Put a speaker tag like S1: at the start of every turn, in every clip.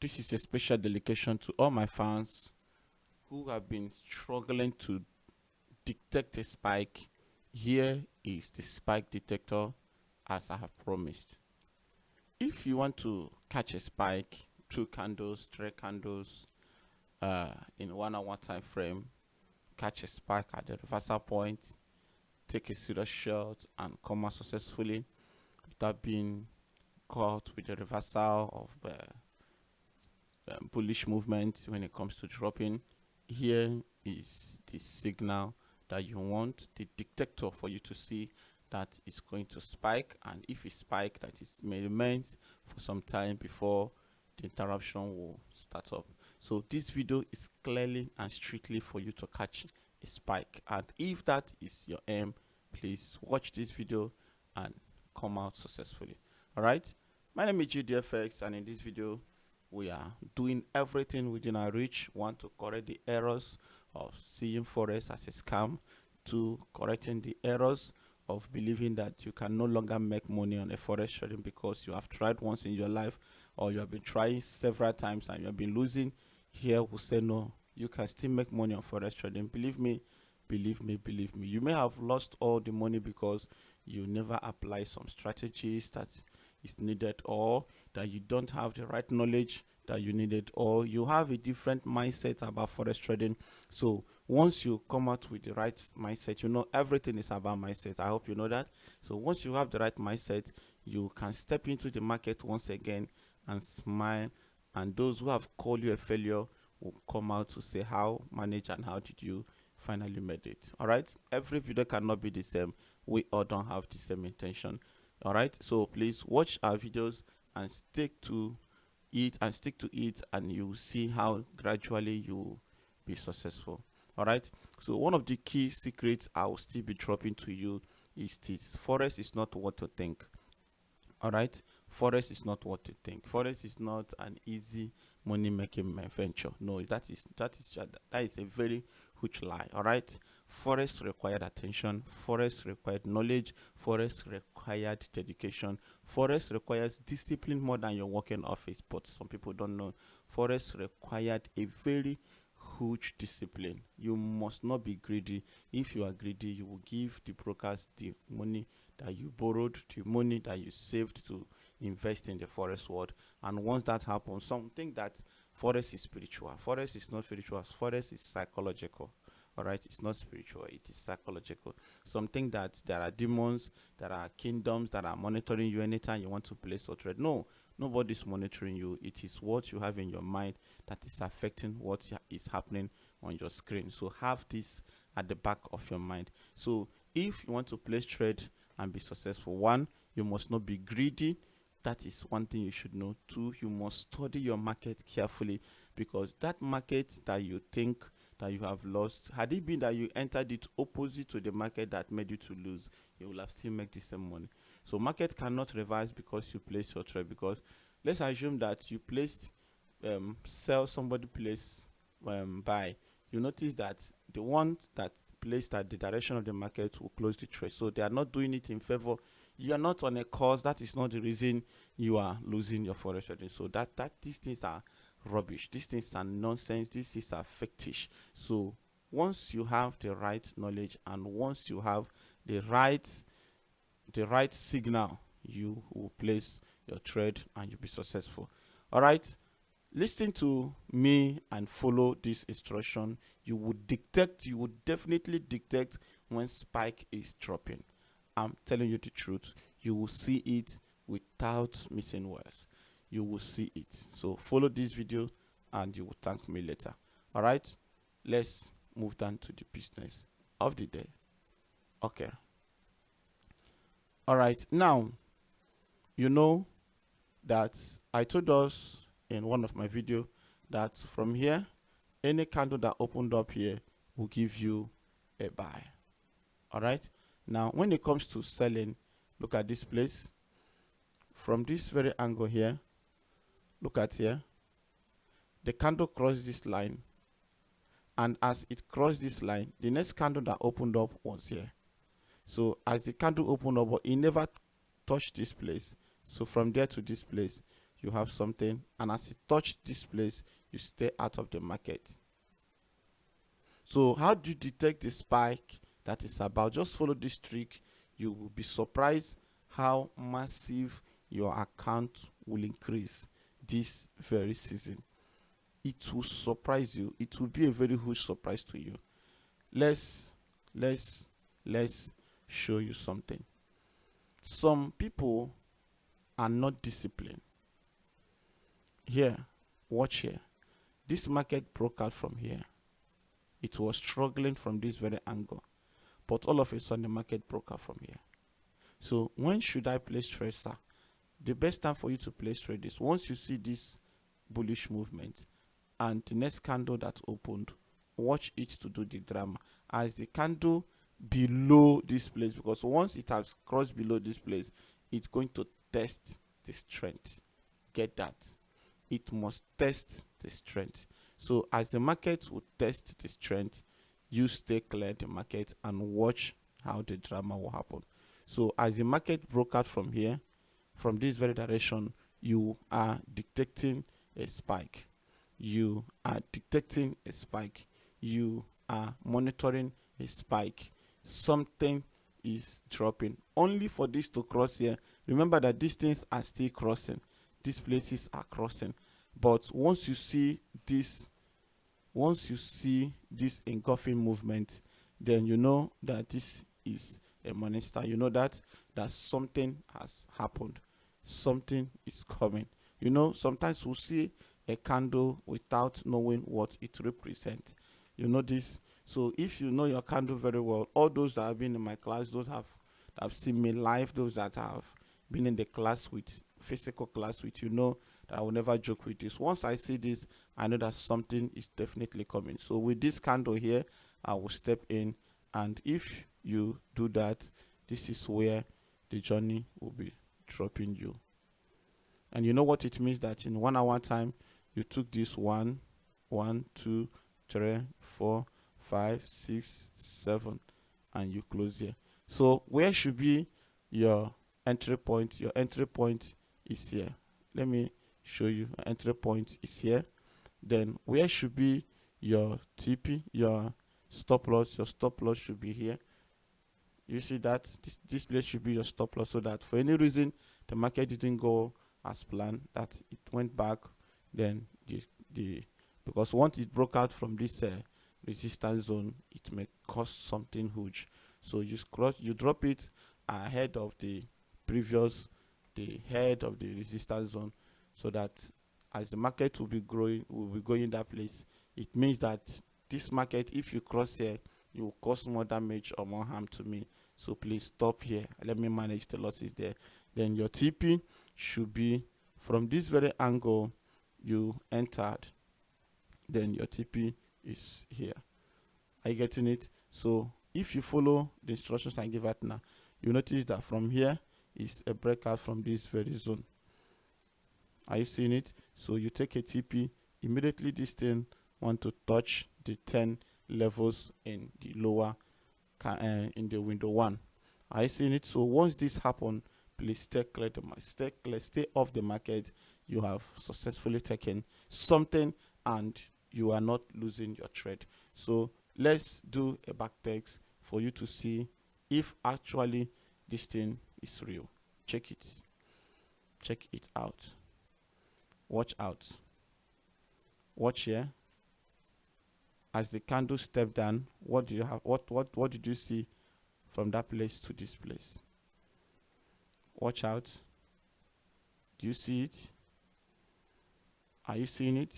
S1: This is a special dedication to all my fans who have been struggling to detect a spike. Here is the spike detector as I have promised. If you want to catch a spike, 2 candles, 3 candles in 1 hour time frame, catch a spike at the reversal point, take a serious shot and come out successfully without being caught with the reversal of bullish movement when it comes to dropping. Here is the signal that you want, the detector for you to see that is going to spike, and if it spike, that it may remain for some time before the interruption will start up. So this video is clearly and strictly for you to catch a spike, and if that is your aim, please watch this video and come out successfully. All right, my name is GDFX, and in this video we are doing everything within our reach. One, to correct the errors of seeing forex as a scam. Two, correcting the errors of believing that you can no longer make money on a forex trading because you have tried once in your life, or you have been trying several times and you have been losing. Here we say no, you can still make money on forex trading. Believe me, believe me, believe me. You may have lost all the money because you never apply some strategies that is needed, or that you don't have the right knowledge that you needed, or you have a different mindset about forex trading. So once you come out with the right mindset, you know everything is about mindset. I hope you know that. So once you have the right mindset, you can step into the market once again and smile, and those who have called you a failure will come out to say how manage and how did you finally made it. All right, every video cannot be the same. We all don't have the same intention. All right, so please watch our videos and stick to it, and you see how gradually you be successful. All right, so one of the key secrets I will still be dropping to you is this: forex is not what you think. All right, forex is not what you think. Forex is not an easy money making venture. No, that is a very huge lie. All right, forex required attention, forex required knowledge, forex required dedication, forex requires discipline more than your working office. But some people don't know forex required a very huge discipline. You must not be greedy. If you are greedy, you will give the brokers the money that you borrowed, the money that you saved to invest in the forex world. And once that happens, something that forex is spiritual. Forex is not spiritual. Forex is psychological. All right, it's not spiritual, it is psychological. Something that there are demons, there are kingdoms that are monitoring you anytime you want to place or trade. No, nobody's monitoring you. It is what you have in your mind that is affecting what is happening on your screen. So have this at the back of your mind. So if you want to place trade and be successful, one, you must not be greedy. That is one thing you should know. Two, you must study your market carefully, because that market that you think that you have lost, had it been that you entered it opposite to the market that made you to lose, you will have still make the same money. So market cannot reverse because you place your trade. Because let's assume that you placed sell, somebody placed buy. You notice that the one that placed at the direction of the market will close the trade. So they are not doing it in favor. You are not on a course. That is not the reason you are losing your forex trading. So that these things are rubbish. These things are nonsense. These things are fictitious. So once you have the right knowledge and once you have the right signal, you will place your trade and you'll be successful. All right, listen to me and follow this instruction. You would definitely detect when spike is dropping. I'm telling you the truth. You will see it without missing words. You will see it. So follow this video and you will thank me later. All right, let's move down to the business of the day. Okay. All right, now you know that I told us in one of my videos that from here, any candle that opened up here will give you a buy. All right, now when it comes to selling, look at this place. From this very angle here, look at here, the candle crossed this line, and as it crossed this line, the next candle that opened up was here. So as the candle opened up, it never touched this place. So from there to this place, you have something, and as it touch this place, you stay out of the market. So how do you detect the spike that is about? Just follow this trick. You will be surprised how massive your account will increase this very season. It will surprise you. It will be a very huge surprise to you. Let's let's let's show you something. Some people are not disciplined. Here, watch here. This market broke out from here. It was struggling from this very angle, but all of a sudden the market broke out from here. So when should I place trade, sir? The best time for you to place trade is once you see this bullish movement and the next candle that opened, watch it to do the drama as the candle below this place, because once it has crossed below this place, it's going to test the strength. Get that? It must test the strength. So as the market will test the strength, you stay clear the market and watch how the drama will happen. So as the market broke out from here, from this very direction, you are detecting a spike. You are detecting a spike. You are monitoring a spike. Something is dropping. Only for this to cross here. Remember that these things are still crossing. These places are crossing. But once you see this engulfing movement, then you know that this is a money star. You know that something has happened. Something is coming. You know, sometimes we'll see a candle without knowing what it represents. You know this. So if you know your candle very well, all those that have been in my class, those that have seen me live, those that have been in the class with physical class with, you know that I will never joke with this. Once I see this, I know that something is definitely coming. So with this candle here, I will step in, and if you do that, this is where the journey will be dropping you. And you know what it means? That in 1 hour time, you took this 1, 2, 3, 4, 5, 6, 7, and you close here. So where should be your entry point? Your entry point is here. Let me show you. Entry point is here. Then where should be your TP, your stop loss? Your stop loss should be here. You see that this place should be your stop loss, so that for any reason the market didn't go as planned, that it went back, then because once it broke out from this resistance zone, it may cost something huge. So you drop it ahead of the head of the resistance zone, so that as the market will be going that place, it means that this market, if you cross here, you will cause more damage or more harm to me. So please stop here. Let me manage the losses there. Then your TP should be from this very angle you entered. Then your TP is here. Are you getting it? So if you follow the instructions I give out now, you notice that from here is a breakout from this very zone. Are you seeing it? So you take a TP, immediately this thing want to touch the 10 levels in the lower in the window 1. Are you seeing it? So once this happen, please stay clear stay off the market. You have successfully taken something and you are not losing your trade. So let's do a backtest for you to see if actually this thing is real. Check it out. Watch out. Watch here. As the candle step down, what do you have? What did you see from that place to this place? Watch out. Do you see it? Are you seeing it?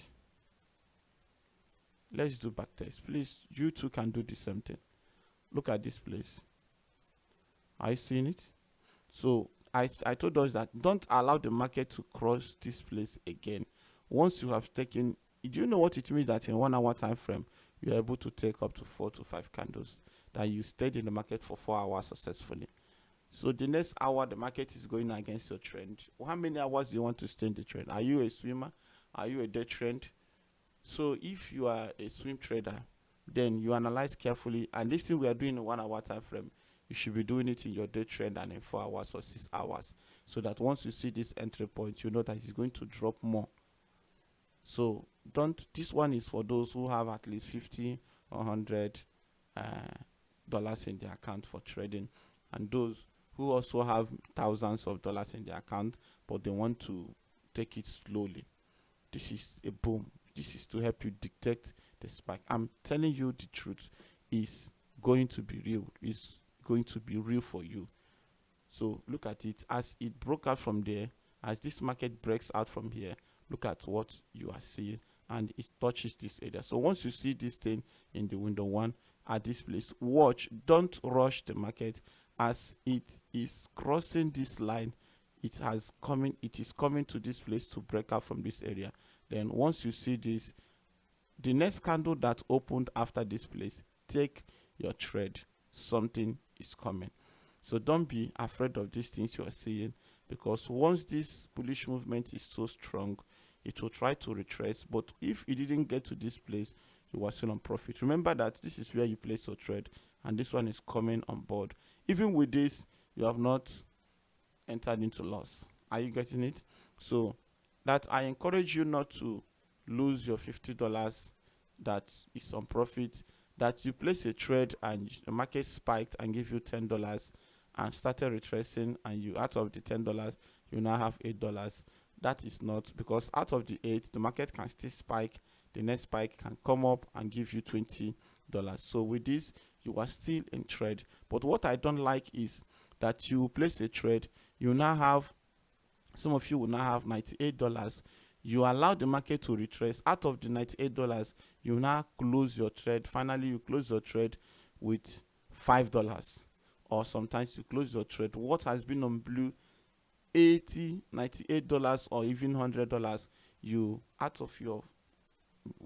S1: Let's do backtest. Please, you too can do the same thing. Look at this place. Are you seeing it? So I told us that don't allow the market to cross this place again. Once you have taken, do you know what it means? That in 1 hour time frame, you're able to take up to 4 to 5 candles, that you stayed in the market for 4 hours successfully. So the next hour, the market is going against your trend. How many hours do you want to stay in the trend? Are you a swimmer? Are you a day trend? So if you are a swim trader, then you analyze carefully, and this thing we are doing in 1 hour time frame, you should be doing it in your day trend and in 4 hours or 6 hours. so that once you see this entry point, you know that it's going to drop more. So don't, this one is for those who have at least 50 or 100 dollars in their account for trading, and those who also have thousands of dollars in their account but they want to take it slowly. This is a boom. This is to help you detect the spike. I'm telling you the truth. Is going to be real. It's going to be real for you. So look at it as it broke out from there. As this market breaks out from here, look at what you are seeing, and it touches this area. So once you see this thing in the window one at this place, watch. Don't rush the market as it is crossing this line. It is coming to this place to break out from this area. Then once you see this, the next candle that opened after this place, take your trade. Something is coming. So don't be afraid of these things you are seeing, because once this bullish movement is so strong, it will try to retrace. But if it didn't get to this place, you are still on profit. Remember that this is where you place your trade, and this one is coming on board. Even with this, you have not entered into loss. Are you getting it? So that I encourage you not to lose your $50 that is on profit, that you place a trade and the market spiked and give you $10 and started retracing, and you, out of the $10 you now have $8. That is not, because out of the 8 the market can still spike, the next spike can come up and give you $20. So with this you are still in trade. But what I don't like is that you place a trade, you now have, some of you will now have $98. You allow the market to retrace. Out of the $98, you now close your trade. Finally, you close your trade with $5, or sometimes you close your trade. What has been on blue, $80, $98, or even $100, you, out of your,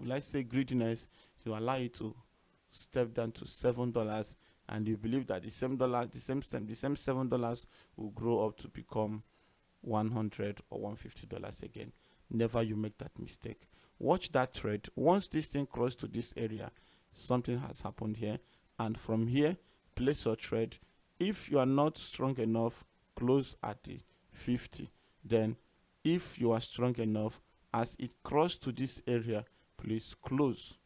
S1: let's say, greediness, you allow it to step down to $7, and you believe that the same $7 will grow up to become $100 or $150 again. Never you make that mistake. Watch that trade. Once this thing crosses to this area, something has happened here, and from here place your trade. If you are not strong enough, close at the 50. Then if you are strong enough, as it crosses to this area, please close.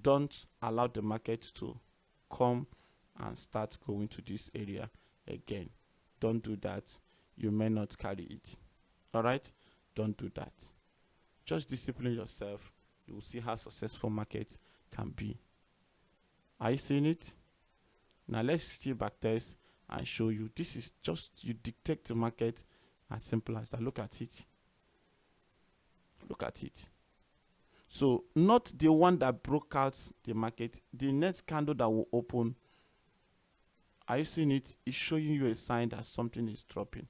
S1: Don't allow the market to come and start going to this area again. Don't do that. You may not carry it. All right, don't do that. Just discipline yourself. You will see how successful market can be. Are you seeing it? Now let's still backtest and show you. This is just, you dictate the market, as simple as that. Look at it. Look at it. So not the one that broke out the market, the next candle that will open. Are you seeing it? It's showing you a sign that something is dropping.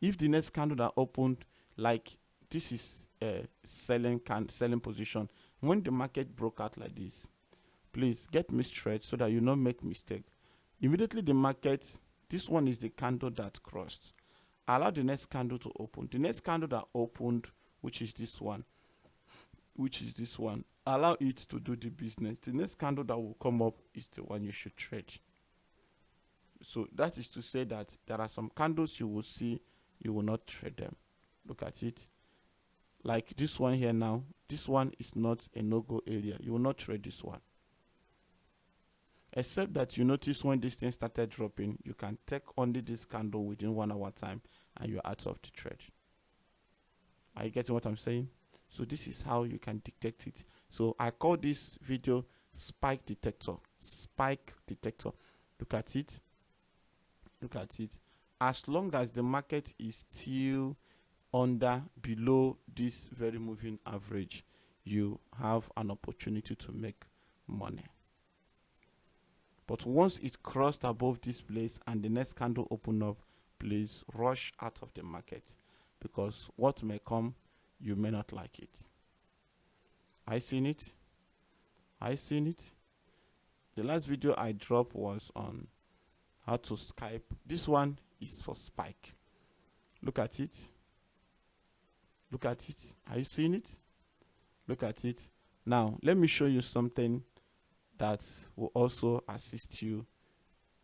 S1: If the next candle that opened, like this is a selling position, when the market broke out like this, please get mistrade so that you don't make mistake. Immediately the market, this one is the candle that crossed. Allow the next candle to open. The next candle that opened, which is this one, allow it to do the business. The next candle that will come up is the one you should trade. So that is to say that there are some candles you will see, you will not trade them. Look at it. Like this one here now, this one is not a no-go area. You will not trade this one. Except that you notice when this thing started dropping, you can take only this candle within 1 hour time and you're out of the trade. Are you getting what I'm saying? So this is how you can detect it. So I call this video spike detector. Spike detector. Look at it. Look at it. As long as the market is still below this very moving average, you have an opportunity to make money. But once it crossed above this place and the next candle open up, please rush out of the market, because what may come, you may not like it. I seen it. The last video I dropped was on how to Skype. This one is for spike. Look at it. Are you seeing it? Look at it. Now let me show you something that will also assist you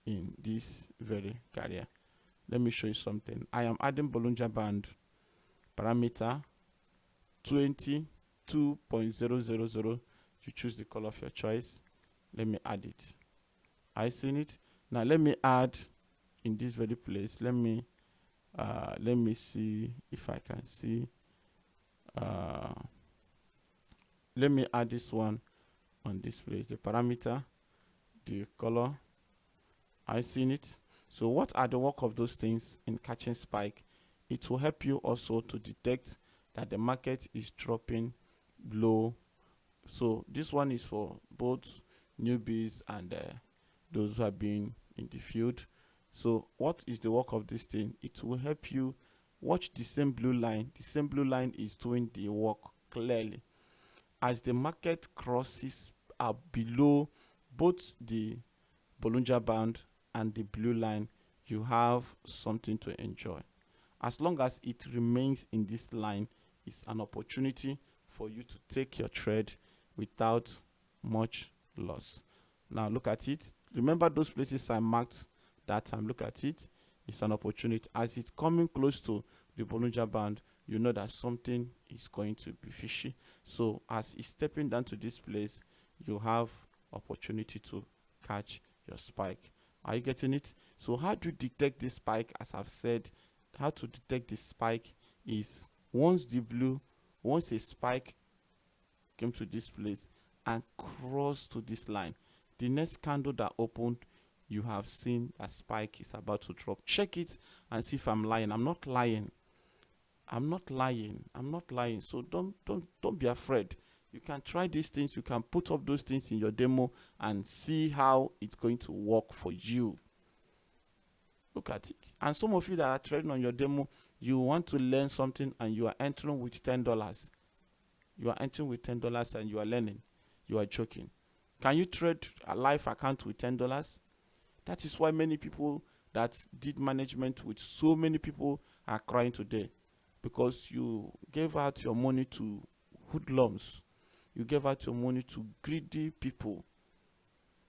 S1: in this very career. Let me show you something. I am adding Bollinger Band parameter 22.000. You choose the color of your choice. Let me add it. I seen it. Now let me add in this very place. Let me see if I can see. Let me add this one on this place. The parameter, the color. I seen it. So what are the work of those things in catching spike? It will help you also to detect that the market is dropping low. So this one is for both newbies and those who have been in the field. So what is the work of this thing? It will help you watch the same blue line. The same blue line is doing the work clearly. As the market crosses below both the Bollinger Band and the blue line, you have something to enjoy. As long as it remains in this line, it's an opportunity for you to take your trade without much loss. Now look at it. Remember those places I marked that time. Look at it. It's an opportunity. As it's coming close to the Bollinger Band, you know that something is going to be fishy. So as it's stepping down to this place, you have opportunity to catch your spike. Are you getting it? So how do you detect this spike? As I've said, how to detect this spike is once a spike came to this place and crossed to this line, the next candle that opened, you have seen a spike is about to drop. Check it and see if I'm lying. I'm not lying. So don't be afraid. You can try these things. You can put up those things in your demo and see how it's going to work for you. Look at it. And some of you that are trading on your demo, you want to learn something and you are entering with $10. You are entering with $10 and you are learning. You are joking. Can you trade a live account with $10? That is why many people that did management with so many people are crying today, because you gave out your money to hoodlums. You gave out your money to greedy people.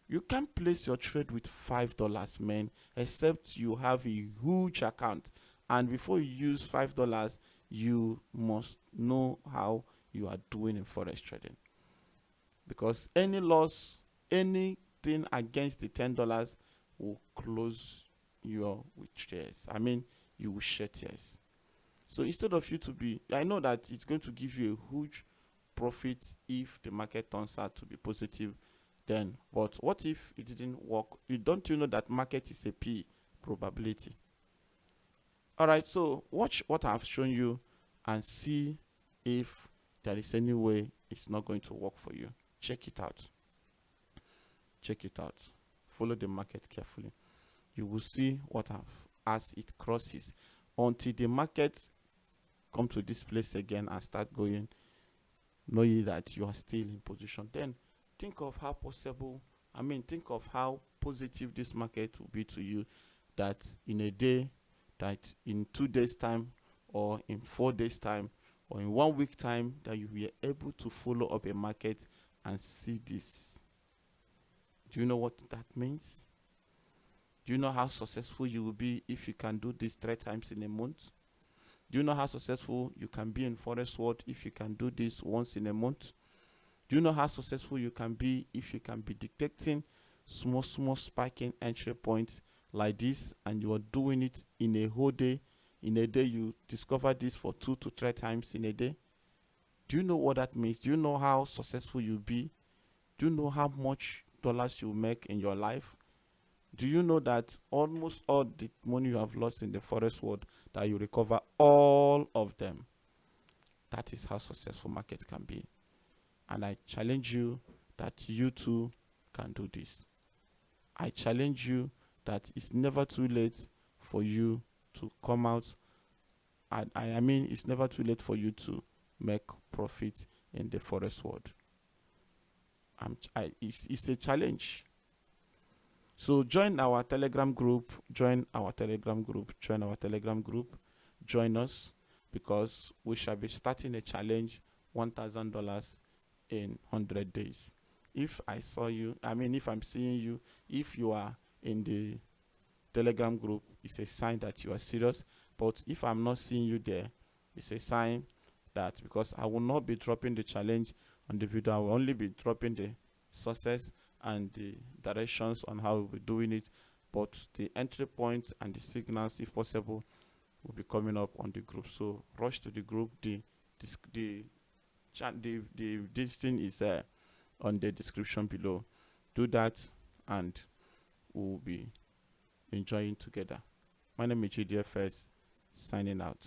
S1: You can't place your trade with $5, man, except you have a huge account. And before you use $5, you must know how you are doing in forex trading. Because any loss, anything against the $10 will close you with tears. I mean, you will shed tears. So instead of you to be, I know that it's going to give you a huge profit if the market turns out to be positive then, but what if it didn't work? Don't you know that market is a P probability? All right, so watch what I've shown you and see if there is any way it's not going to work for you. Check it out. Check it out. Follow the market carefully. You will see what as it crosses until the market come to this place again and start going, knowing that you are still in position. Then think of how think of how positive this market will be to you, that in a day, that in 2 days time, or in 4 days time, or in 1 week time, that you will be able to follow up a market and see this. Do you know what that means? Do you know how successful you will be if you can do this 3 times in a month? Do you know how successful you can be in forex world if you can do this once in a month? Do you know how successful you can be if you can be detecting small spiking entry points like this, and you are doing it in a whole day? In a day, you discover this for 2 to 3 times in a day. Do you know what that means? Do you know how successful you'll be? Do you know how much dollars you make in your life? Do you know that almost all the money you have lost in the forex world, that you recover all of them? That is how successful markets can be. And I challenge you that you too can do this. I challenge you that it's never too late for you to come out. I mean, it's never too late for you to make profit in the forex world. It's a challenge. So join our Telegram group, join us, because we shall be starting a challenge, $1,000 in 100 days. If I saw you, if I'm seeing you, if you are in the Telegram group, it's a sign that you are serious. But if I'm not seeing you there, it's a sign that, because I will not be dropping the challenge on the video, I will only be dropping the success and the directions on how we'll be doing it, but the entry points and the signals, if possible, will be coming up on the group. So rush to the group. This thing is on the description below. Do that and we'll be enjoying together. My name is GDFX, signing out.